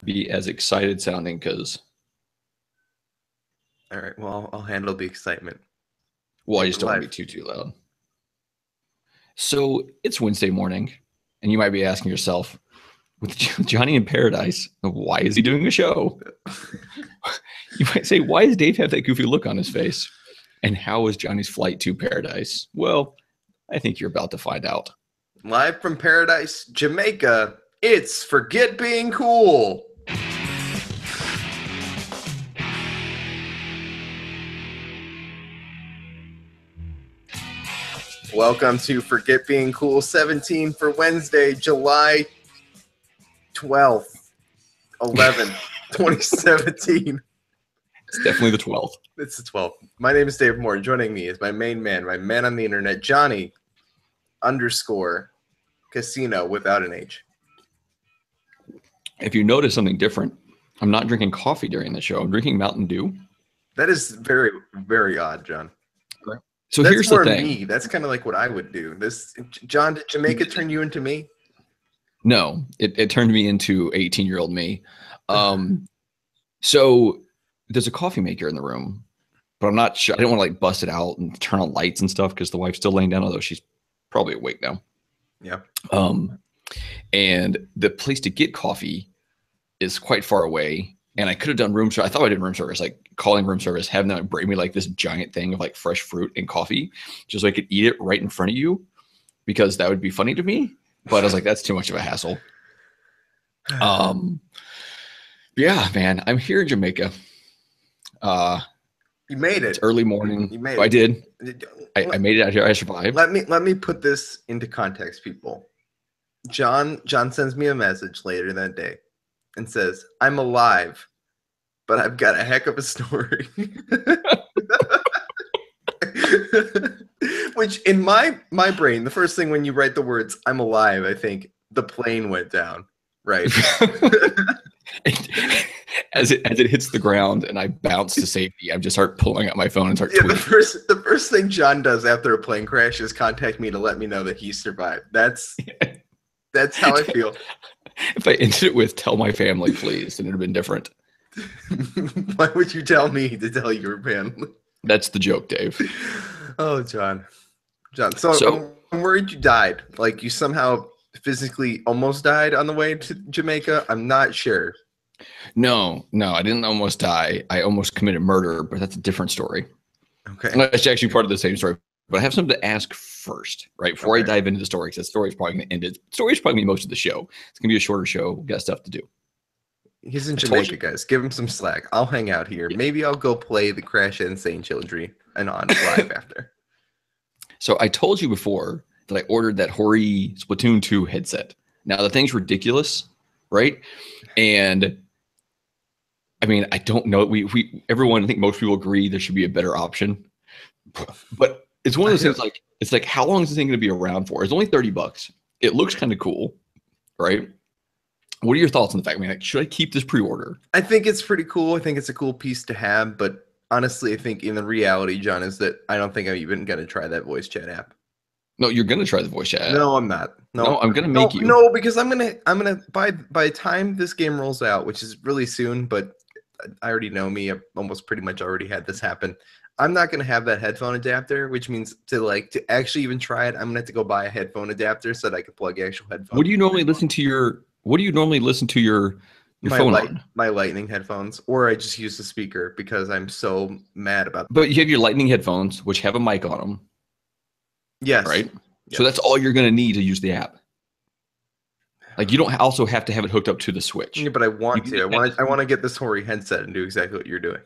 be as excited sounding because, All right, well, I'll handle the excitement. well, I just don't want to be too loud. So it's Wednesday morning, and you might be asking yourself, with Johnny in Paradise, why is he doing a show? You might say, why does Dave have that goofy look on his face? And how was Johnny's flight to Paradise? Well, I think you're about to find out. Live from Paradise, Jamaica, it's Forget Being Cool. Welcome to Forget Being Cool 17 for Wednesday, July 12th, 11th, 2017. It's definitely the 12th. It's the 12th. My name is Dave Moore. Joining me is my main man, my man on the internet, Johnny _ Casino without an H. If you notice something different, I'm not drinking coffee during the show. I'm drinking Mountain Dew. That is very, very odd, John. So here's the thing. Me. That's kind of like what I would do. John, did Jamaica turn you into me? No, it turned me into 18-year-old me. So there's a coffee maker in the room, but I'm not sure. I didn't want to like bust it out and turn on lights and stuff because the wife's still laying down, although she's probably awake now. Yeah. And the place to get coffee is quite far away. And I could have done room service. I thought I did room service, like calling room service, having them bring me like this giant thing of like fresh fruit and coffee, just so I could eat it right in front of you, because that would be funny to me. But I was like, that's too much of a hassle. Yeah, man, I'm here in Jamaica. You made it. It's early morning. You made it. I did. I made it out here. I survived. Let me put this into context, people. John sends me a message later that day and says, I'm alive, but I've got a heck of a story. Which in my brain, the first thing when you write the words I'm alive, I think the plane went down, right? As it hits the ground and I bounce to safety, I just start pulling out my phone and start tweeting. The first thing John does after a plane crash is contact me to let me know that he survived. That's how I feel. If I ended it with "tell my family, please," then it'd have been different. Why would you tell me to tell your family? That's the joke, Dave. Oh, John. So I'm worried you died. Like you somehow physically almost died on the way to Jamaica. I'm not sure. No, I didn't almost die. I almost committed murder, but that's a different story. Okay. It's actually part of the same story. But I have something to ask first, right? Before I dive into the story, because the story is probably going to end it. The story is probably going to be most of the show. It's going to be a shorter show. We've got stuff to do. He's in Jamaica, guys. Give him some slack. I'll hang out here. Yeah. Maybe I'll go play the Crash Insane Children and on live after. So I told you before that I ordered that Hori Splatoon 2 headset. Now the thing's ridiculous, right? And I mean, I don't know. Everyone, I think most people agree there should be a better option. But it's one of those things like, it's like, how long is this thing going to be around for? It's only $30. It looks kind of cool, right? What are your thoughts on the fact? I mean, like, should I keep this pre-order? I think it's pretty cool. I think it's a cool piece to have. But honestly, I think in the reality, John, is that I don't think I'm even going to try that voice chat app. No, you're going to try the voice chat app. No, I'm not. No, I'm going to make you. No, because I'm going to by the time this game rolls out, which is really soon, but I already know me. I've almost pretty much already had this happen. I'm not going to have that headphone adapter, which means to actually even try it, I'm going to have to go buy a headphone adapter so that I can plug actual headphones. What do you normally listen to your phone on? My Lightning headphones, or I just use the speaker because I'm so mad about that. But you have your Lightning headphones, which have a mic on them. Yes. Right? Yes. So that's all you're going to need to use the app. Like, you don't also have to have it hooked up to the Switch. Yeah, but I want to. I want to get this Hori headset and do exactly what you're doing.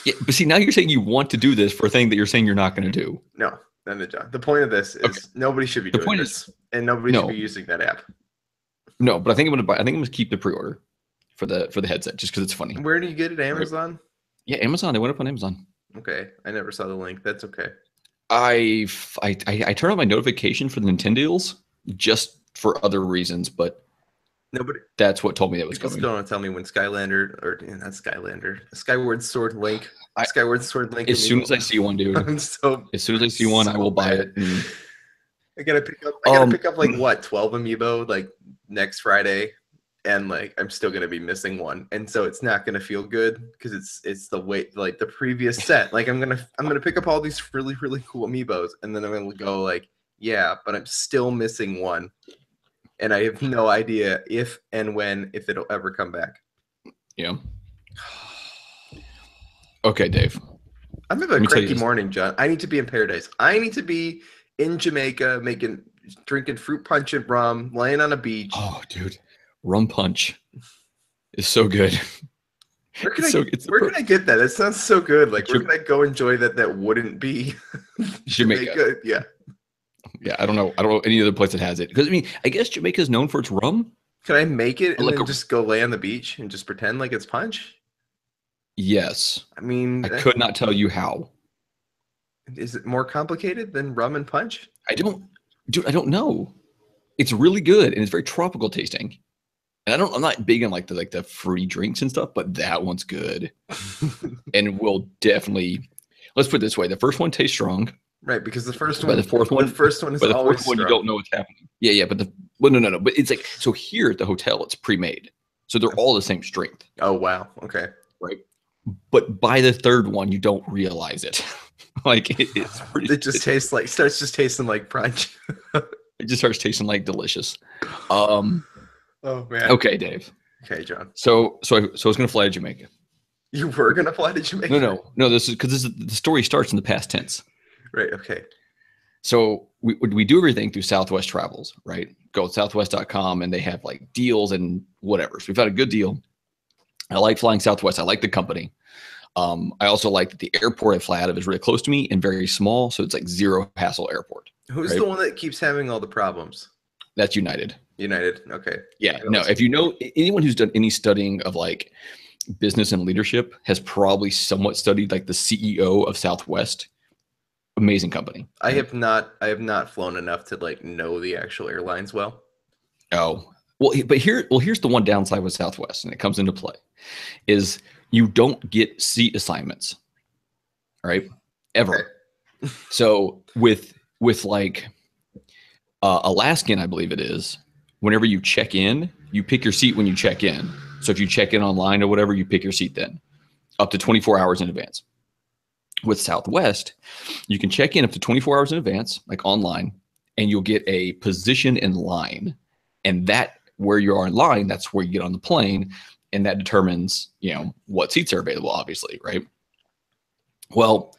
Yeah, but see, now you're saying you want to do this for a thing that you're saying you're not going to do. No, John. The point of this is nobody should be doing this, and nobody should be using that app. No, but I think I'm going to keep the pre-order for the headset just because it's funny. Where do you get it? Amazon? Right? Yeah, Amazon. They went up on Amazon. Okay, I never saw the link. That's okay. I turned on my notification for the Nintendo deals just for other reasons, but that's what told me that was coming. Still don't tell me when Skyward Sword Link. Skyward Sword Link. As soon as I see one, dude. As soon as I see one, I will buy it. And I gotta pick up like what 12 amiibo like next Friday, and like I'm still gonna be missing one, and so it's not gonna feel good because it's the way like the previous set. Like I'm gonna pick up all these really really cool amiibos, and then I'm gonna go like, yeah, but I'm still missing one, and I have no idea if and when if it'll ever come back. Yeah. Okay, Dave. I'm having a cranky morning, John. I need to be in paradise. I need to be in Jamaica drinking fruit punch and rum, laying on a beach. Oh, dude, rum punch is so good. Where can I get that? That sounds so good. Like, where can I go enjoy that? That wouldn't be Jamaica. Yeah. Yeah, I don't know any other place that has it. Because I mean, I guess Jamaica is known for its rum. Can I make it and then just go lay on the beach and just pretend like it's punch? Yes. I mean, I could not tell you how. Is it more complicated than rum and punch? I don't know. It's really good and it's very tropical tasting. And I'm not big on like the free drinks and stuff, but that one's good. And we'll definitely, let's put it this way. The first one tastes strong. Right, because the first one is always strong. You don't know what's happening. Yeah, but no. But it's like, so here at the hotel, it's pre-made. So they're all the same strength. Oh, wow. Okay. Right. But by the third one, you don't realize it. Like it's pretty. It just starts just tasting like punch. It just starts tasting like delicious. Oh man. Okay, Dave. Okay, John. So I was gonna fly to Jamaica. You were gonna fly to Jamaica? No. This is because the story starts in the past tense. Right. Okay. So we do everything through Southwest Travels, right? Go to southwest.com and they have like deals and whatever. So we've had a good deal. I like flying Southwest. I like the company. I also like that the airport I fly out of is really close to me and very small. So it's like zero hassle airport. Who's the one that keeps having all the problems? That's United. United. Okay. Yeah. No, if you know anyone who's done any studying of like business and leadership has probably somewhat studied like the CEO of Southwest. Amazing company. I have not flown enough to like know the actual airlines well. Oh, but here's the one downside with Southwest, and it comes into play, is you don't get seat assignments, right? Ever. Okay. So with like Alaskan, I believe it is, whenever you check in, you pick your seat when you check in. So if you check in online or whatever, you pick your seat then, up to 24 hours in advance. With Southwest, you can check in up to 24 hours in advance, like online, and you'll get a position in line. And that where you are in line, that's where you get on the plane. And that determines, what seats are available, obviously, right? Well,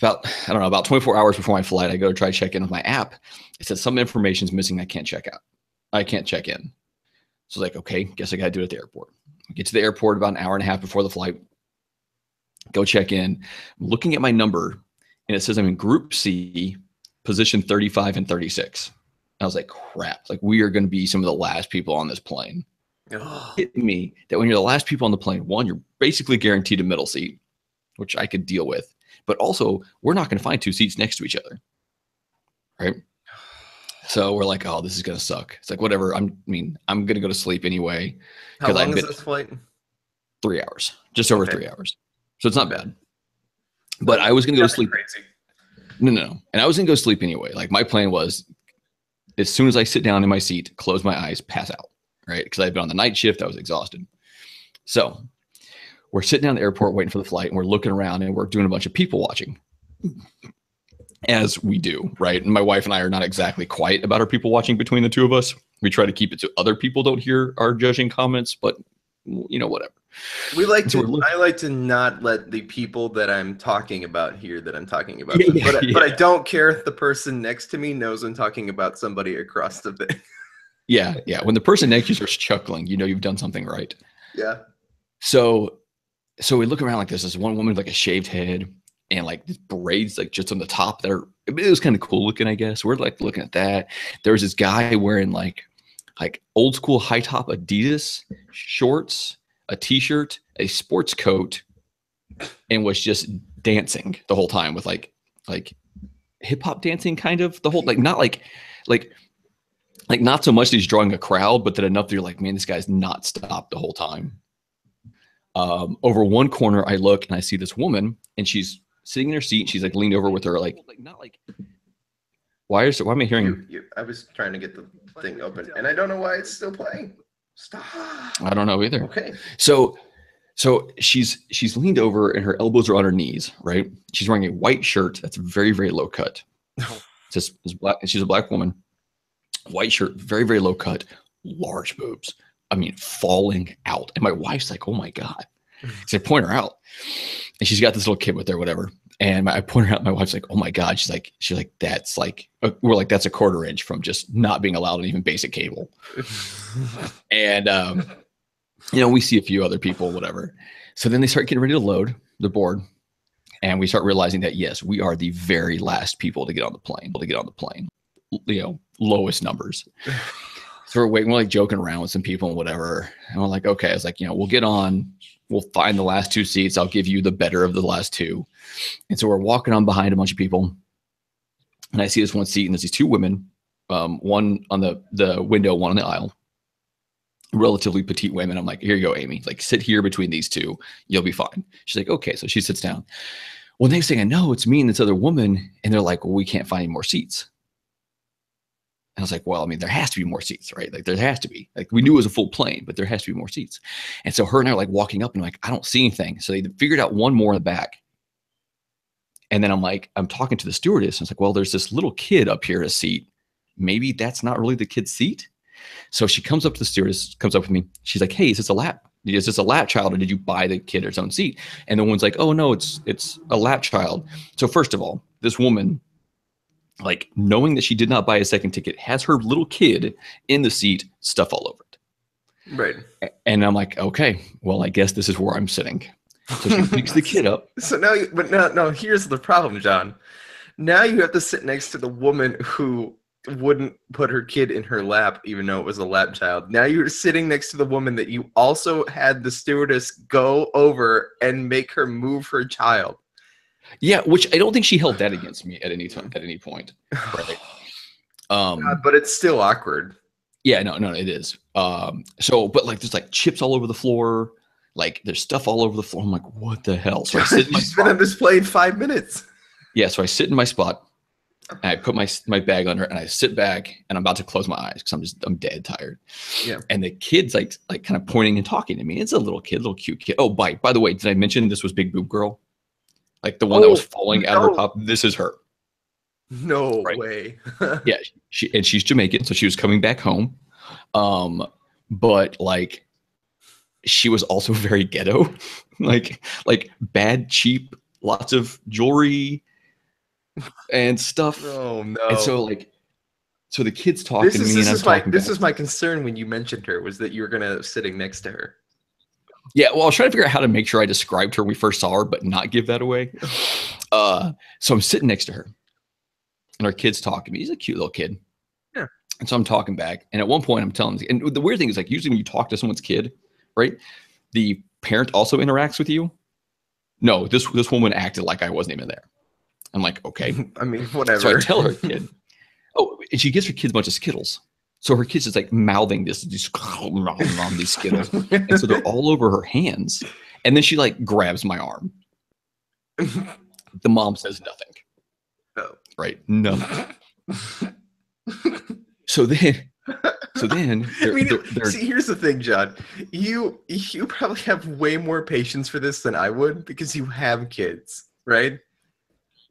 about 24 hours before my flight, I go to try to check in with my app. It says some information is missing. I can't check out. I can't check in. So like, okay, guess I got to do it at the airport. I get to the airport about an hour and a half before the flight. Go check in. I'm looking at my number, and it says I'm in Group C, position 35 and 36. I was like, crap. Like, we are going to be some of the last people on this plane. Hit me that when you're the last people on the plane, one, you're basically guaranteed a middle seat, which I could deal with. But also, we're not going to find two seats next to each other. Right? So we're like, oh, this is going to suck. It's like, whatever. I'm going to go to sleep anyway. How long is this flight? 3 hours. Just over 3 hours. So it's not bad. But I was going to go to sleep. Crazy. No. And I was going to go to sleep anyway. Like, my plan was, as soon as I sit down in my seat, close my eyes, pass out. Right? Because I'd been on the night shift. I was exhausted. So we're sitting down at the airport waiting for the flight, and we're looking around, and we're doing a bunch of people watching. As we do, right? And my wife and I are not exactly quiet about our people watching between the two of us. We try to keep it so other people don't hear our judging comments, but whatever. I like to not let the people that I'm talking about hear that I'm talking about them. But I don't care if the person next to me knows I'm talking about somebody across the thing. Yeah. When the person next to you starts chuckling, you've done something right. Yeah. So we look around like this. There's one woman with like a shaved head and like these braids like just on the top there. It was kind of cool looking, I guess. We're like looking at that. There was this guy wearing like old school high top Adidas shorts, a t-shirt, a sports coat, and was just dancing the whole time with like hip hop dancing kind of the whole, like not like not so much that he's drawing a crowd, but that enough that you're like, man, this guy's not stopped the whole time. Over one corner, I look and I see this woman, and she's sitting in her seat. She's like leaned over with her why am I hearing you? I was trying to get the thing open, and I don't know why it's still playing. Stop. I don't know either. Okay. So she's leaned over and her elbows are on her knees, right? She's wearing a white shirt that's very, very low cut. It's black. She's a black woman. White shirt, very, very low cut, large boobs. I mean, falling out. And my wife's like, oh my God. So I point her out. And she's got this little kid with her, whatever. And I point her out. My wife's like, oh my God. She's like, that's like, we're like, that's a 1/4 inch from just not being allowed on even basic cable. And, we see a few other people, whatever. So then they start getting ready to load the board. And we start realizing that, yes, we are the very last people to get on the plane. Lowest numbers. So we're waiting, we're like joking around with some people and whatever. And we're like, okay, I was like, we'll get on, we'll find the last 2 seats. I'll give you the better of the last 2. And so we're walking on behind a bunch of people. And I see this one seat and there's these 2 women, one on the window, one on the aisle, relatively petite women. I'm like, here you go, Amy, like sit here between these 2. You'll be fine. She's like, okay. So she sits down. Well, next thing I know, it's me and this other woman. And they're like, well, we can't find any more seats. And I was like, well, I mean, there has to be more seats, right? Like there has to be. Like we knew it was a full plane, but there has to be more seats. And so her and I are like walking up and like, I don't see anything. So they figured out one more in the back. And then I'm talking to the stewardess. I was like, well, there's this little kid up here in a seat. Maybe that's not really the kid's seat. So she comes up to the stewardess, comes up with me. She's like, hey, is this a lap child or did you buy the kid its own seat? And the woman's like, oh no, it's a lap child. So first of all, this woman, like knowing that she did not buy a second ticket, has her little kid in the seat, stuff all over it. Right. And I'm like, okay, well, I guess this is where I'm sitting. So she picks the kid up. So now, no, here's the problem, John. Now you have to sit next to the woman who wouldn't put her kid in her lap, even though it was a lap child. Now you're sitting next to the woman that you also had the stewardess go over and make her move her child. Yeah, which I don't think she held that against me at any time, at any point. Right. But it's still awkward. Yeah, no, it is. But like there's like chips all over the floor, like there's stuff all over the floor. I'm like, what the hell? So I sit in my spot. She's been on this plane 5 minutes. Yeah, so I sit in my spot and I put my bag under it and I sit back and I'm about to close my eyes because I'm dead tired. Yeah. And the kid's like kind of pointing and talking to me. It's a little cute kid. Oh, by the way, did I mention this was Big Boob Girl? Like the one that was falling out of her top. This is her. No way. Yeah, she's Jamaican, so she was coming back home. But like she was also very ghetto, like bad, cheap, lots of jewelry and stuff. Oh no. And so the kid's talking to me and I'm talking back. This is my concern when you mentioned her, was that you were gonna sitting next to her. Yeah, well, I was trying to figure out how to make sure I described her when we first saw her, but not give that away. So I'm sitting next to her, and our kid's talking to me. He's a cute little kid. Yeah. And so I'm talking back, and at one point I'm telling him, and the weird thing is, like, usually when you talk to someone's kid, right, the parent also interacts with you. No, this woman acted like I wasn't even there. I'm like, okay. I mean, whatever. So I tell her kid. Oh, and she gives her kids a bunch of Skittles. So her kid's just like mouthing these Skittles. And so they're all over her hands. And then she like grabs my arm. The mom says nothing. No. Right? No. So then see, here's the thing, John. You probably have way more patience for this than I would because you have kids, right?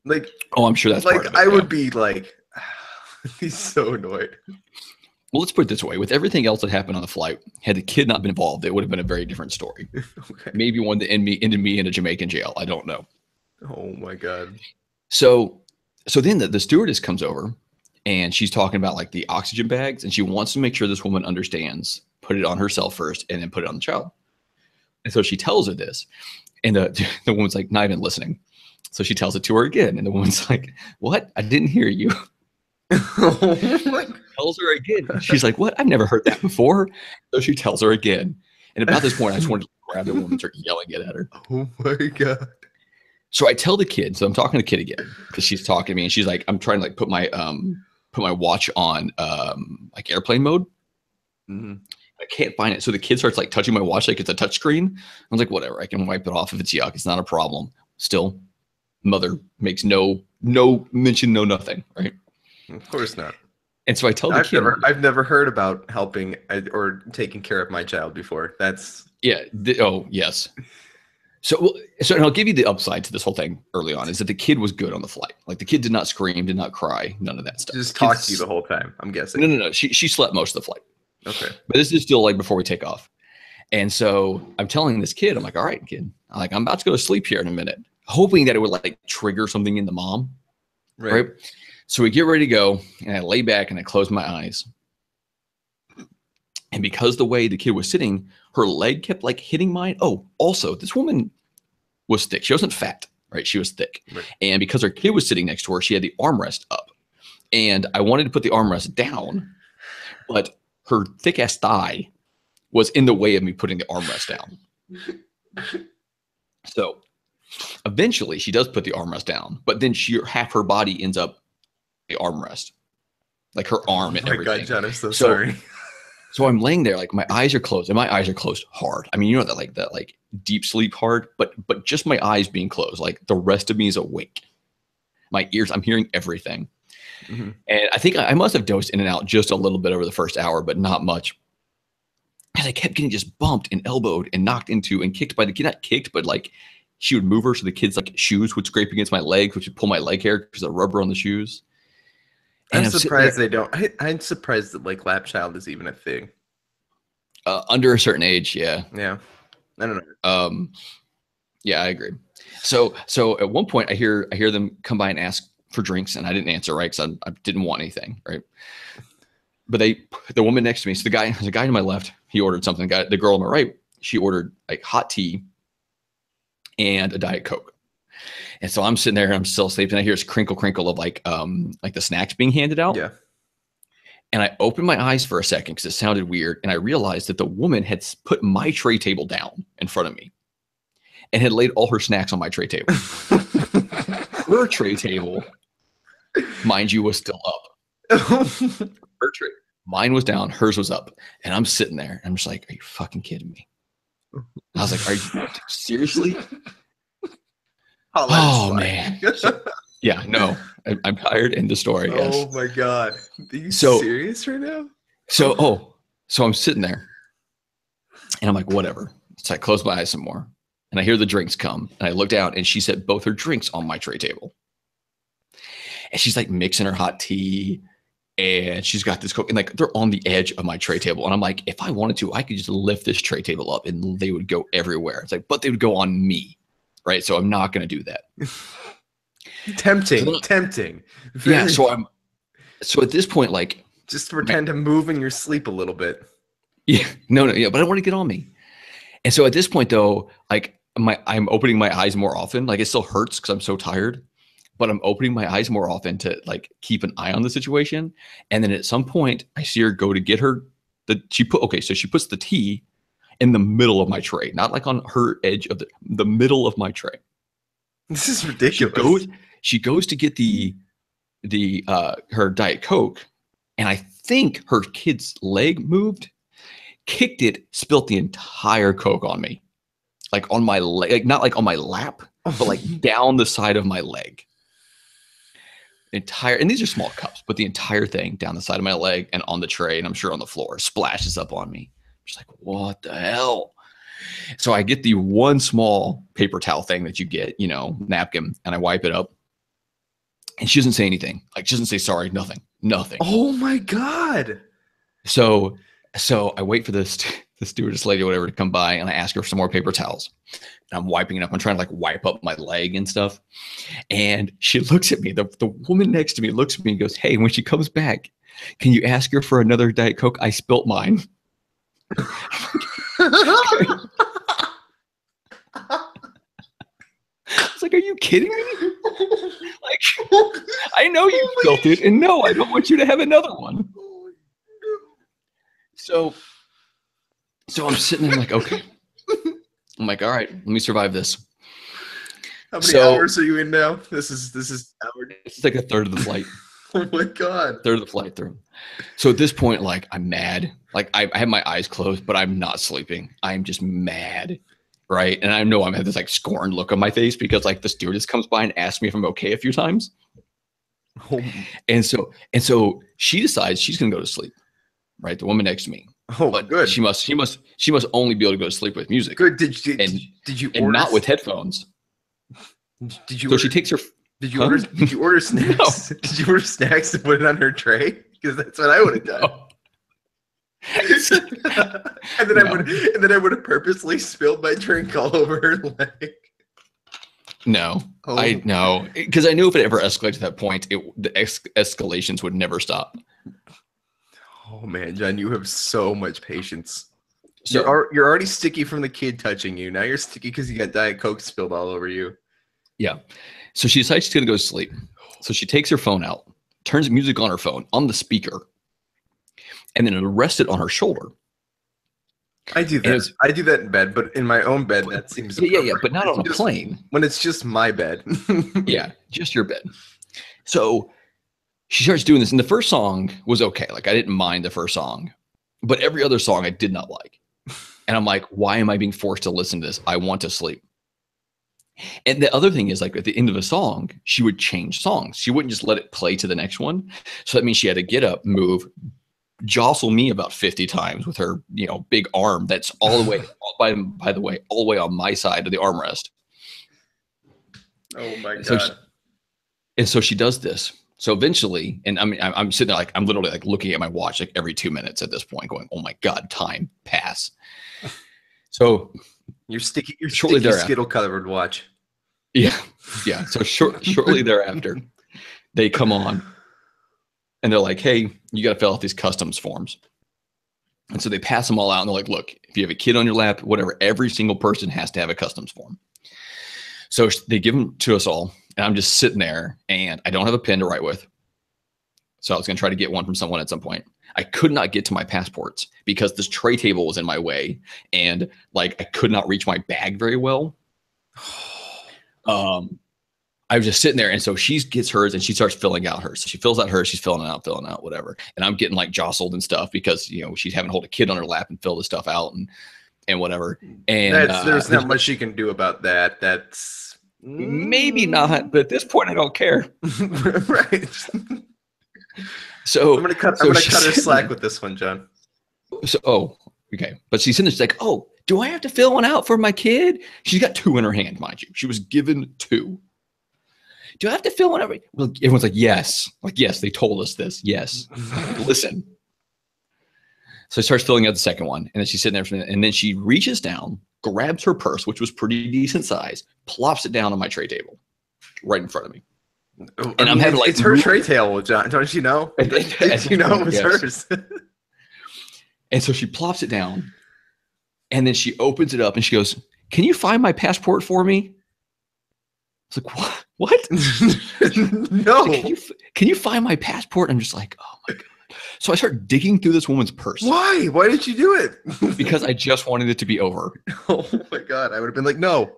Like, oh, I'm sure that's like part of it, I would be like, he's so annoyed. Well, let's put it this way. With everything else that happened on the flight, had the kid not been involved, it would have been a very different story. Okay. Maybe one that ended me in a Jamaican jail. I don't know. Oh my God. So then the stewardess comes over and she's talking about like the oxygen bags and she wants to make sure this woman understands, put it on herself first and then put it on the child. And so she tells her this and the woman's like not even listening. So she tells it to her again. And the woman's like, what? I didn't hear you. Tells her again. She's like, what? I've never heard that before. So she tells her again. And about this point, I just wanted to grab the woman and start yelling it at her. Oh my God. So I tell the kid, so I'm talking to the kid again, because she's talking to me and she's like, I'm trying to like put my watch on like airplane mode. Mm-hmm. I can't find it. So the kid starts like touching my watch like it's a touch screen. I was like, whatever, I can wipe it off if it's yuck. It's not a problem. Still, mother makes no mention, no nothing, right? Of course not. And so I tell the kid, I've never heard about helping or taking care of my child before. That's yeah. Oh, yes. So and I'll give you the upside to this whole thing early on is that the kid was good on the flight. Like the kid did not scream, did not cry, none of that stuff. just talk to you the whole time, I'm guessing. No. She slept most of the flight. Okay. But this is still like before we take off. And so I'm telling this kid, I'm like, all right, kid, I'm about to go to sleep here in a minute, hoping that it would like trigger something in the mom. Right. So we get ready to go, and I lay back and I close my eyes. And because the way the kid was sitting, her leg kept like hitting mine. Oh, also, this woman was thick. She wasn't fat, right? She was thick. Right. And because her kid was sitting next to her, she had the armrest up. And I wanted to put the armrest down, but her thick ass thigh was in the way of me putting the armrest down. So eventually she does put the armrest down, but then half her body ends up the armrest, like her arm and everything. Oh my God, John, I'm so sorry. So I'm laying there, like my eyes are closed, and my eyes are closed hard. I mean, you know that like deep sleep hard, but just my eyes being closed, like the rest of me is awake. My ears, I'm hearing everything. Mm-hmm. And I think I must have dozed in and out just a little bit over the first hour, but not much. And I kept getting just bumped and elbowed and knocked into and kicked by the kid. Not kicked, but like she would move her so the kid's like shoes would scrape against my legs, which would pull my leg hair because of the rubber on the shoes. I'm surprised they don't. I'm surprised that like lap child is even a thing. Under a certain age, yeah. Yeah. I don't know. Yeah, I agree. So at one point I hear them come by and ask for drinks, and I didn't answer, right? Because I didn't want anything, right? But the woman next to me, so the guy to my left, he ordered something. The girl on my right, she ordered like hot tea and a Diet Coke. And so I'm sitting there and I'm still sleeping. I hear this crinkle of like the snacks being handed out. Yeah. And I opened my eyes for a second because it sounded weird. And I realized that the woman had put my tray table down in front of me and had laid all her snacks on my tray table. Her tray table, mind you, was still up. Her tray, mine was down, hers was up. And I'm sitting there and I'm just like, are you fucking kidding me? I was like, are you seriously? Oh man. Yeah, no, I'm tired. End of story. Yes. Oh my God. Are you serious right now? So I'm sitting there and I'm like, whatever. So I close my eyes some more and I hear the drinks come and I look down and she set both her drinks on my tray table. And she's like mixing her hot tea and she's got this Coke and like they're on the edge of my tray table. And I'm like, if I wanted to, I could just lift this tray table up and they would go everywhere. It's like, but they would go on me. Right. So I'm not going to do that. Tempting. Yeah. So at this point, like, just pretend to move in your sleep a little bit. Yeah. No. Yeah. But I want to get on me. And so at this point, though, like I'm opening my eyes more often. Like it still hurts because I'm so tired, but I'm opening my eyes more often to like keep an eye on the situation. And then at some point, I see her go to get she puts the tea in the middle of my tray, not like on her edge of the middle of my tray. This is ridiculous. She goes to get her Diet Coke, and I think her kid's leg moved, kicked it, spilt the entire Coke on me, like on my leg, like not like on my lap, but like down the side of my leg. And these are small cups, but the entire thing down the side of my leg and on the tray, and I'm sure on the floor, splashes up on me. Just like, what the hell? So I get the one small paper towel thing that you get, napkin, and I wipe it up. And she doesn't say anything. Like, she doesn't say sorry, nothing. Oh my God. So I wait for the stewardess lady or whatever to come by, and I ask her for some more paper towels. And I'm wiping it up. I'm trying to like wipe up my leg and stuff. And she looks at me. The woman next to me looks at me and goes, hey, when she comes back, can you ask her for another Diet Coke? I spilt mine. I was like, are you kidding me? Like, I know you spilt it, and no, I don't want you to have another one. So I'm sitting there like, okay. I'm like, all right, let me survive this. How many hours are you in now? This is hour. It's like a third of the flight. Oh my God. Third of the flight through. So at this point, like, I'm mad. Like, I have my eyes closed, but I'm not sleeping. I'm just mad. Right. And I know I'm having this like scorned look on my face because like the stewardess comes by and asks me if I'm okay a few times. Oh, And so she decides she's gonna go to sleep, right? The woman next to me. oh, But good. she must only be able to go to sleep with music. Good. Did you and order? not with headphones. Did you? So Order, she takes her. did you Huh? order? Did you order snacks? No. Did you order snacks to put it on her tray? Because that's what I would have done. No. and then No. I would have purposely spilled my drink all over her leg. No, Oh. I no, because I knew if it ever escalated to that point, the escalations would never stop. Oh man, John, you have so much patience. So You're already sticky from the kid touching you. Now you're sticky because you got Diet Coke spilled all over you. yeah, so she decides she's gonna go to sleep. So she takes her phone out, turns music on her phone on the speaker, and then rests it on her shoulder. I do that. I do that in bed, but in my own bed, that seems yeah, but not on a plane. When it's just my bed. Yeah, just your bed. So she starts doing this, and the first song was okay. Like I didn't mind the first song, but every other song I did not like. And I'm like, why am I being forced to listen to this? I want to sleep. And the other thing is, like at the end of a song, she would change songs. She wouldn't just let it play to the next one. So that means she had to get up, move, jostle me about 50 times with her, big arm that's all the way, by the way, all the way on my side of the armrest. Oh my God. So she does this. So eventually, and I mean, I'm sitting there, like, I'm literally like looking at my watch like every 2 minutes at this point going, oh my God, time pass. So you're sticky Skittle covered watch. Yeah. Yeah. So shortly thereafter, they come on and they're like, hey, you got to fill out these customs forms. And so they pass them all out and they're like, look, if you have a kid on your lap, whatever, every single person has to have a customs form. So they give them to us all. And I'm just sitting there and I don't have a pen to write with. So I was going to try to get one from someone at some point. I could not get to my passports because this tray table was in my way. And like, I could not reach my bag very well. I was just sitting there. And so she gets hers and she starts filling out hers. So she fills out hers, she's filling out, whatever. And I'm getting like jostled and stuff because, she's having to hold a kid on her lap and fill this stuff out and whatever. And there's not much she can do about that. That's maybe not, but at this point I don't care. Right. So I'm gonna cut her slack with this one, John. So okay. But she's in there, she's like, oh, do I have to fill one out for my kid? She's got 2 in her hand, mind you. She was given 2. Do I have to fill one out? Well, everyone's like, yes. Like, yes, they told us this. Yes. Listen. So she starts filling out the second one. And then she's sitting there for a minute. And then she reaches down, grabs her purse, which was pretty decent size, plops it down on my tray table right in front of me. And I'm having like, it's her tray table, John. Don't you know? Did you know it was hers? And so she plops it down. And then she opens it up and she goes, can you find my passport for me? I was like, what? No. Like, can you find my passport? I'm just like, oh my God. So I start digging through this woman's purse. Why? Why did you do it? Because I just wanted it to be over. Oh my God. I would have been like, no.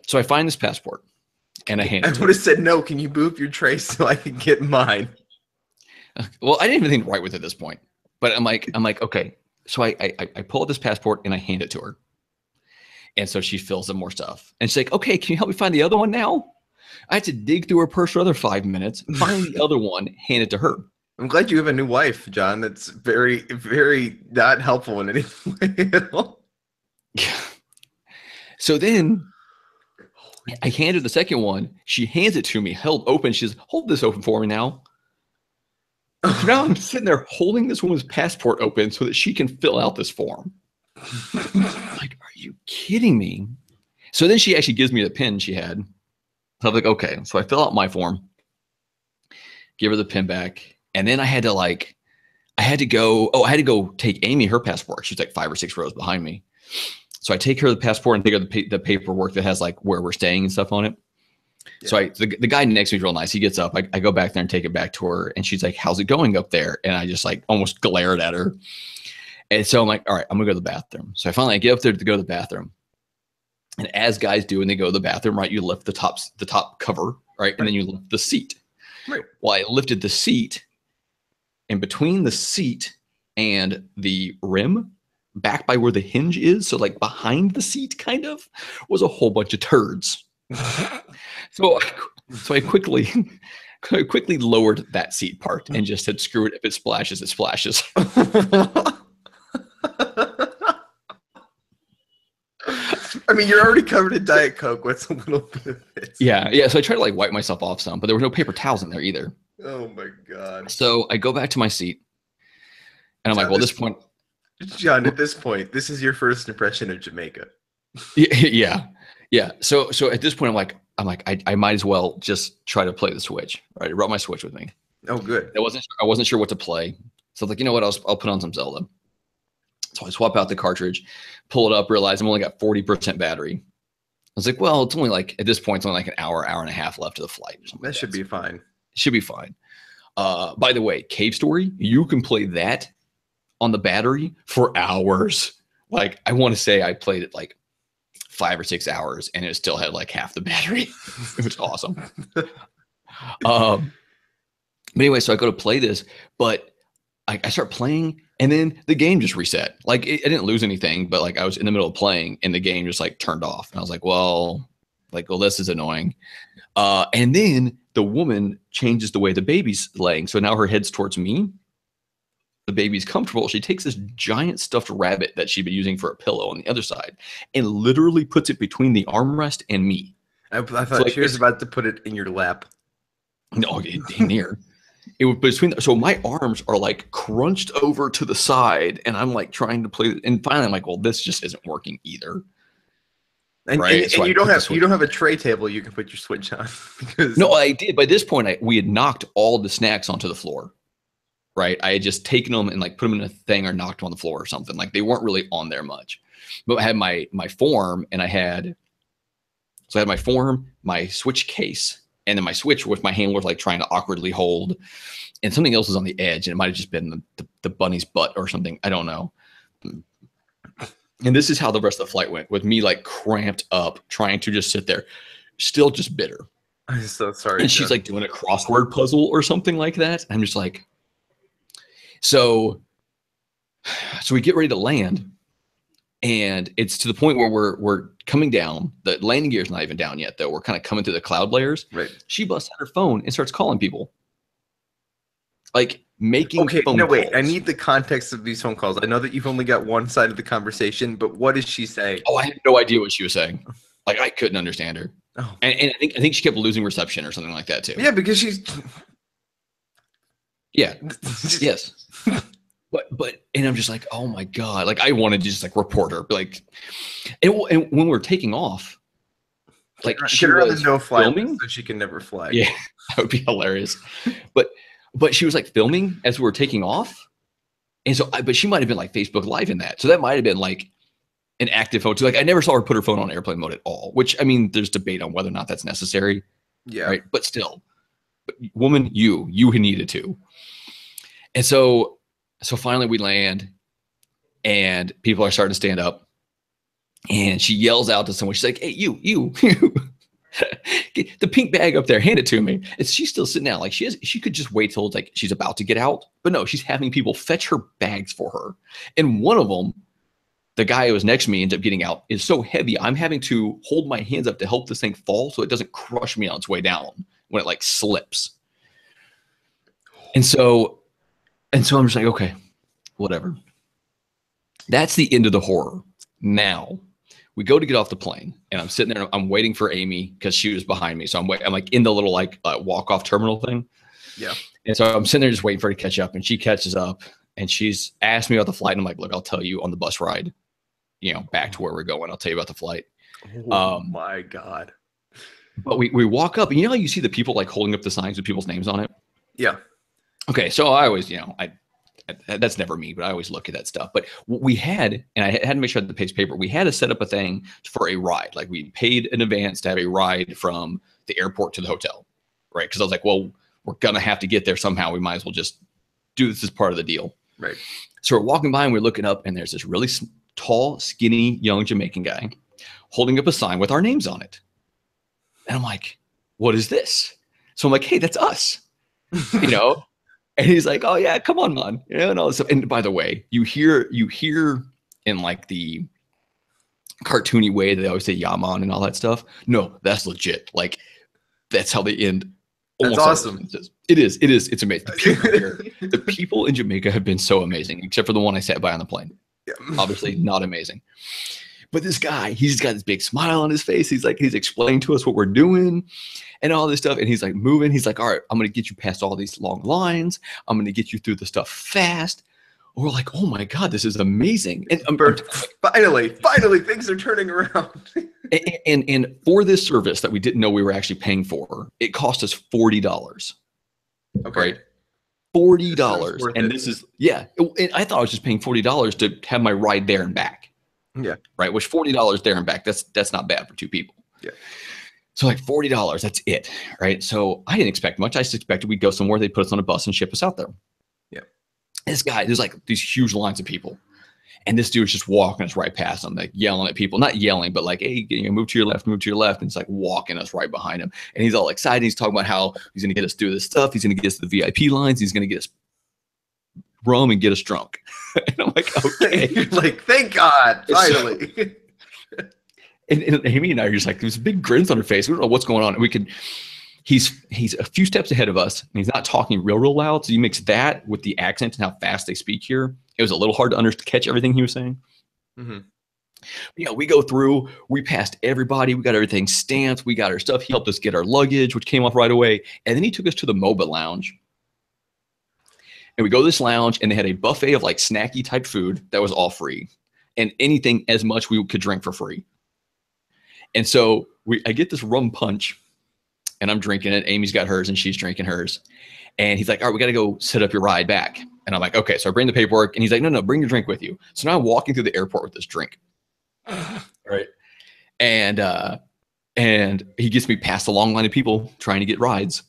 So I find this passport and I hand it to her. I would have said, no, can you move your tray so I can get mine? Well, I didn't even think right with it at this point. But I'm like, okay. So I pull out this passport and I hand it to her. And so she fills in more stuff. And she's like, okay, can you help me find the other one now? I had to dig through her purse for another 5 minutes, find the other one, hand it to her. I'm glad you have a new wife, John. That's very, very not helpful in any way at all. Yeah. So then I handed the second one. She hands it to me, held open. She says, hold this open for me now. So now I'm sitting there holding this woman's passport open so that she can fill out this form. Like, are you kidding me? So then she actually gives me the pen she had. So I'm like, okay. So I fill out my form, give her the pen back. And then I had to go take Amy her passport. She's like 5 or 6 rows behind me. So I take her the passport and take her the paperwork that has like where we're staying and stuff on it. Yeah. So the guy next to me is real nice. He gets up. I go back there and take it back to her. And she's like, how's it going up there? And I just like almost glared at her. And so I'm like, all right, I'm gonna go to the bathroom. So I finally get up there to go to the bathroom. And as guys do when they go to the bathroom, right, you lift the top cover, right? And then you lift the seat. Right. Well, I lifted the seat, and between the seat and the rim, back by where the hinge is, so like behind the seat kind of, was a whole bunch of turds. So I quickly quickly lowered that seat part and just said, screw it. If it splashes, it splashes. I mean, you're already covered in Diet Coke. What's a little bit of this? Yeah. So I tried to like wipe myself off some, but there were no paper towels in there either. Oh my God. So I go back to my seat and I'm like, well, at this point, John, at this point, this is your first impression of Jamaica. yeah. So at this point, I'm like, I might as well just try to play the Switch. Right. I brought my Switch with me. Oh, good. I wasn't sure what to play. So I was like, you know what? I'll put on some Zelda. So I swap out the cartridge, pull it up, realize I'm only got 40% battery. I was like, well, it's only like, at this point, it's only like an hour and a half left of the flight. Or something that should be fine. Should be fine. By the way, Cave Story, you can play that on the battery for hours. Like, I want to say I played it like 5 or 6 hours and it still had like half the battery. It was awesome. But anyway, so I go to play this, but I start playing and then the game just reset. Like I didn't lose anything, but like I was in the middle of playing and the game just like turned off. And I was like, well, this is annoying. And then the woman changes the way the baby's laying. So now her head's towards me. The baby's comfortable. She takes this giant stuffed rabbit that she'd been using for a pillow on the other side and literally puts it between the armrest and me. I thought she was about to put it in your lap. No, dang near. It was between. So my arms are like crunched over to the side, and I'm like trying to play. And finally, I'm like, well, this just isn't working either. And, right? and you don't have a tray table you can put your Switch on. Because... No, I did. By this point, we had knocked all the snacks onto the floor. Right, I had just taken them and like put them in a thing or knocked them on the floor or something. Like they weren't really on there much. But I had my form, and I had my form, my Switch case, and then my Switch with my hand was like trying to awkwardly hold, and something else was on the edge, and it might have just been the bunny's butt or something. I don't know. And this is how the rest of the flight went, with me like cramped up, trying to just sit there, still just bitter. I'm so sorry. And she's like doing a crossword puzzle or something like that. I'm just like, so we get ready to land, and it's to the point where we're coming down. The landing gear is not even down yet, though. We're kind of coming through the cloud layers. Right. She busts out her phone and starts calling people, like making. Okay, phone no, wait. calls. I need the context of these phone calls. I know that you've only got one side of the conversation, but what is she saying? Oh, I had no idea what she was saying. Like I couldn't understand her. Oh. And I think she kept losing reception or something like that too. Yeah, because she's. Yeah. Yes. But and I'm just like, oh my God. Like I wanted to just like report her. Like, and when we're taking off, like get her on the no-fly filming, so she can never fly. Yeah, that would be hilarious. But she was like filming as we were taking off. And so, but she might have been like Facebook Live in that. So that might have been like an active phone too. Like I never saw her put her phone on airplane mode at all, which I mean, there's debate on whether or not that's necessary. Yeah. Right. But still, woman, you needed to. And so finally we land and people are starting to stand up, and she yells out to someone. She's like, hey, you, get the pink bag up there, hand it to me. And she's still sitting down. Like she could just wait till it's like she's about to get out, but no, she's having people fetch her bags for her. And one of them, the guy who was next to me, ends up getting out, is so heavy, I'm having to hold my hands up to help this thing fall so it doesn't crush me on its way down when it like slips. And so I'm just like, okay, whatever. That's the end of the horror. Now we go to get off the plane, and I'm sitting there and I'm waiting for Amy because she was behind me. So I'm like in the little like walk-off terminal thing. Yeah. And so I'm sitting there just waiting for her to catch up, and she catches up, and she's asked me about the flight. And I'm like, look, I'll tell you on the bus ride, back to where we're going. I'll tell you about the flight. Oh my God. But we walk up, and how you see the people like holding up the signs with people's names on it? Yeah. Okay. So I always, that's never me, but I always look at that stuff. But we had, and I had to make sure I had the page paper, we had to set up a thing for a ride. Like we paid in advance to have a ride from the airport to the hotel, right? Because I was like, well, we're going to have to get there somehow. We might as well just do this as part of the deal. Right. So we're walking by and we're looking up, and there's this really tall, skinny, young Jamaican guy holding up a sign with our names on it. And I'm like, what is this? So I'm like, hey, that's us, And he's like, oh yeah, come on, man. And all this stuff. And by the way, you hear in like the cartoony way that they always say "yeah, man" and all that stuff. No, that's legit. Like that's how they end That's almost all awesome. instances. It is. It's amazing. The people in Jamaica have been so amazing, except for the one I sat by on the plane. Yeah. Obviously not amazing. But this guy, he's got this big smile on his face. He's explaining to us what we're doing and all this stuff. And he's like moving. He's like, all right, I'm going to get you past all these long lines. I'm going to get you through the stuff fast. And we're like, oh my God, this is amazing. And finally, things are turning around. and for this service that we didn't know we were actually paying for, it cost us $40. Okay. Right? $40. And this is, yeah. And I thought I was just paying $40 to have my ride there and back. Yeah. Right. Which $40 there and back, that's not bad for two people. Yeah. So like $40, that's it. Right. So I didn't expect much. I just expected we'd go somewhere, they'd put us on a bus and ship us out there. Yeah. This guy, there's like these huge lines of people. And this dude's just walking us right past them, like yelling at people, not yelling, but like, hey, move to your left, move to your left. And it's like walking us right behind him. And he's all excited. He's talking about how he's going to get us through this stuff. He's going to get us to the VIP lines. He's going to get us rum and get us drunk. And I'm like, okay. You're like, thank God, finally. And Amy and I are just like, there's big grins on her face. We don't know what's going on. And he's a few steps ahead of us, and he's not talking real loud. So you mix that with the accent and how fast they speak here. It was a little hard to catch everything he was saying. Mm-hmm. You know, we go through, we passed everybody. We got everything stamped. We got our stuff. He helped us get our luggage, which came off right away. And then he took us to the MOBA lounge. And we go to this lounge, and they had a buffet of like snacky type food that was all free, and anything as much we could drink for free. And so I get this rum punch, and I'm drinking it. Amy's got hers, and she's drinking hers. And he's like, all right, we got to go set up your ride back. And I'm like, okay. So I bring the paperwork, and he's like, no, bring your drink with you. So now I'm walking through the airport with this drink. Right. And he gets me past a long line of people trying to get rides.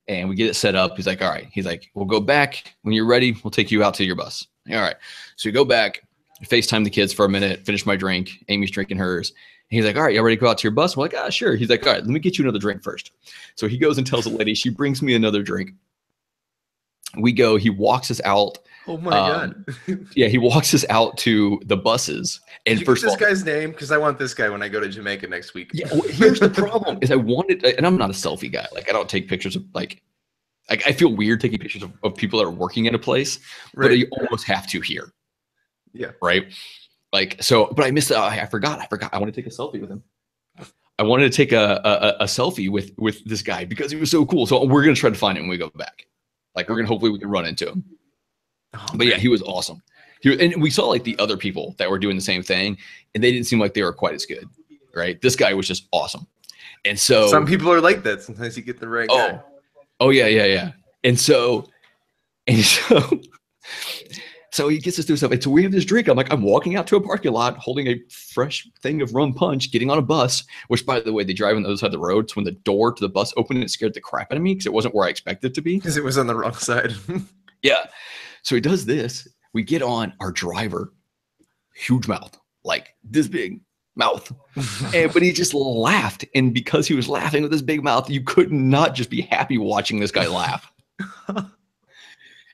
And we get it set up. He's like, all right. He's like, we'll go back. When you're ready, we'll take you out to your bus. All right. So we go back, FaceTime the kids for a minute, finish my drink. Amy's drinking hers. And he's like, all right, you ready to go out to your bus? We're like, sure. He's like, all right, let me get you another drink first. So he goes and tells the lady, she brings me another drink. We go, he walks us out. Oh my God. Yeah, he walks us out to the buses. And Did you first get this guy's name? Because I want this guy when I go to Jamaica next week. Yeah, well, here's the problem is I wanted, and I'm not a selfie guy. Like I don't take pictures of like I feel weird taking pictures of people that are working at a place, right. But you almost have to here. Yeah. Right. Like, so, but I missed it. I forgot. I want to take a selfie with him. I wanted to take a selfie with this guy because he was so cool. So we're going to try to find him when we go back. Like hopefully we can run into him. Oh, but yeah, he was awesome. And we saw like the other people that were doing the same thing, and they didn't seem like they were quite as good. Right. This guy was just awesome. And so some people are like that. Sometimes you get the right guy. Oh yeah. And so he gets us through stuff. And so we have this drink. I'm walking out to a parking lot holding a fresh thing of rum punch, getting on a bus, which by the way, they drive on the other side of the road. So when the door to the bus opened, it scared the crap out of me because it wasn't where I expected it to be. Because it was on the wrong side. Yeah. So he does this. We get on, our driver, huge mouth, like this big mouth. But he just laughed. And because he was laughing with this big mouth, you could not just be happy watching this guy laugh.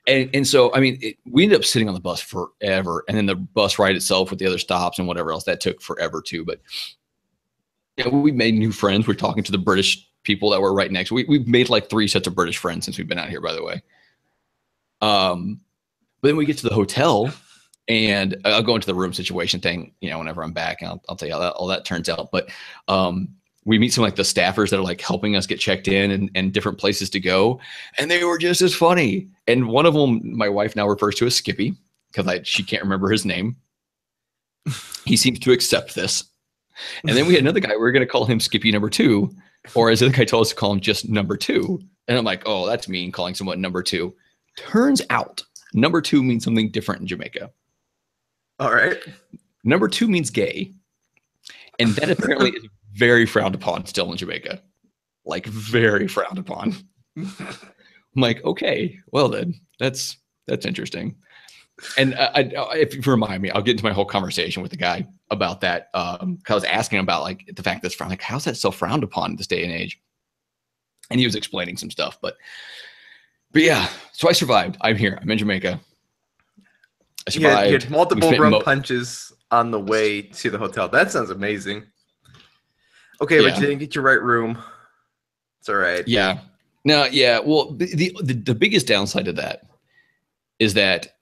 And so, I mean, we ended up sitting on the bus forever. And then the bus ride itself with the other stops and whatever else, that took forever too. But yeah, we made new friends. We're talking to the British people that were right next. We've made like 3 sets of British friends since we've been out here, by the way. But then we get to the hotel, and I'll go into the room situation thing, whenever I'm back, and I'll tell you how all that turns out. But we meet some like the staffers that are like helping us get checked in and different places to go. And they were just as funny. And one of them, my wife now refers to as Skippy because she can't remember his name. He seems to accept this. And then we had another guy, we were going to call him Skippy number 2, or as the other guy told us to call him just number 2. And I'm like, oh, that's mean, calling someone number 2. Turns out number 2 means something different in Jamaica. All right. Number 2 means gay. And that apparently is very frowned upon still in Jamaica. Like very frowned upon. I'm like, okay, well then, that's interesting. And if you remind me, I'll get into my whole conversation with the guy about that. Cause I was asking about like the fact that's frowned, like how's that so frowned upon in this day and age? And he was explaining some stuff, but yeah, so I survived. I'm here. I'm in Jamaica. I survived. You had multiple rum punches on the way to the hotel. That sounds amazing. Okay, but you didn't get your right room. It's all right. Yeah. No, yeah. Well, the biggest downside to that is that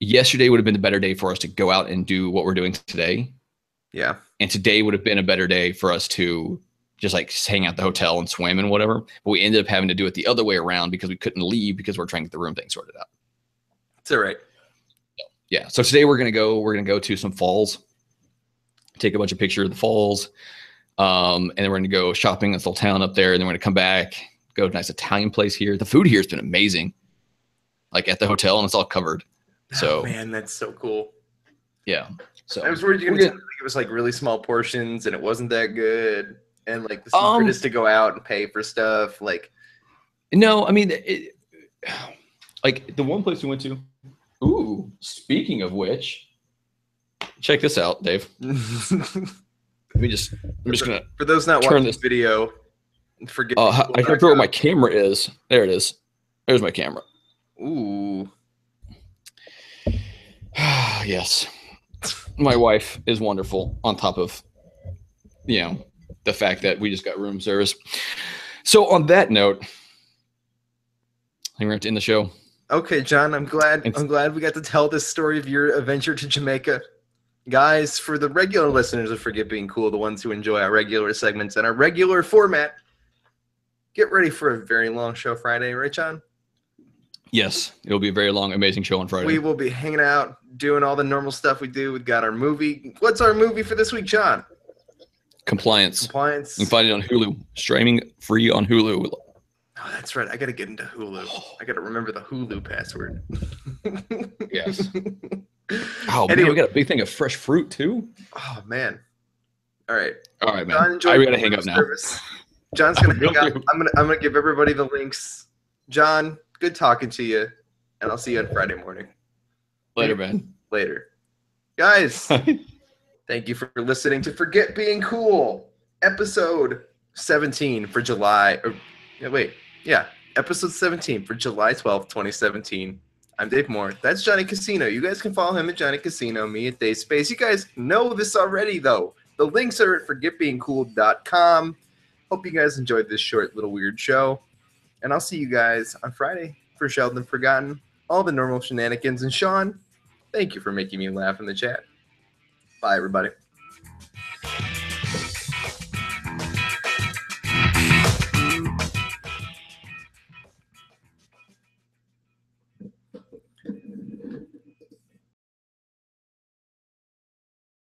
yesterday would have been a better day for us to go out and do what we're doing today. Yeah. And today would have been a better day for us to just like hang out at the hotel and swim and whatever. But we ended up having to do it the other way around because we couldn't leave because we're trying to get the room thing sorted out. It's all right. Yeah. So today we're gonna go to some falls, take a bunch of pictures of the falls, and then we're gonna go shopping in this little town up there, and then we're gonna come back, go to a nice Italian place here. The food here has been amazing, like at the hotel, and it's all covered. So man, that's so cool. Yeah. So I was worried you're gonna tell me it was like really small portions and it wasn't that good, and like the secret is to go out and pay for stuff. Like, no, I mean, like the one place we went to. Ooh, speaking of which, check this out, Dave. I'm just gonna for those not watching this video. Forget. I can't remember where my camera is. There it is. There's my camera. Ooh. Yes. My wife is wonderful on top of, the fact that we just got room service. So on that note, I think we're going to end the show. Okay, John, I'm glad we got to tell this story of your adventure to Jamaica. Guys, for the regular listeners of Forget Being Cool, the ones who enjoy our regular segments and our regular format, get ready for a very long show Friday, right, John? Yes, it'll be a very long, amazing show on Friday. We will be hanging out, doing all the normal stuff we do. We've got our movie. What's our movie for this week, John? Compliance. You can find it on Hulu. Streaming free on Hulu. Oh, that's right. I got to get into Hulu. I got to remember the Hulu password. Yes. Oh, anyway, man, we got a big thing of fresh fruit, too. Oh, man. All right. All right, man. I got to hang up now. John's going to hang up. I'm gonna give everybody the links. John, good talking to you, and I'll see you on Friday morning. Later, man. Later. Guys, thank you for listening to Forget Being Cool, episode 17 for July. Episode 17 for July 12th, 2017. I'm Dave Moore. That's Johnny Casino. You guys can follow him at Johnny Casino, me at dacespace. You guys know this already, though. The links are at forgetbeingcool.com. Hope you guys enjoyed this short little weird show. And I'll see you guys on Friday for Sheldon Forgotten, all the normal shenanigans. And Sean, thank you for making me laugh in the chat. Bye, everybody.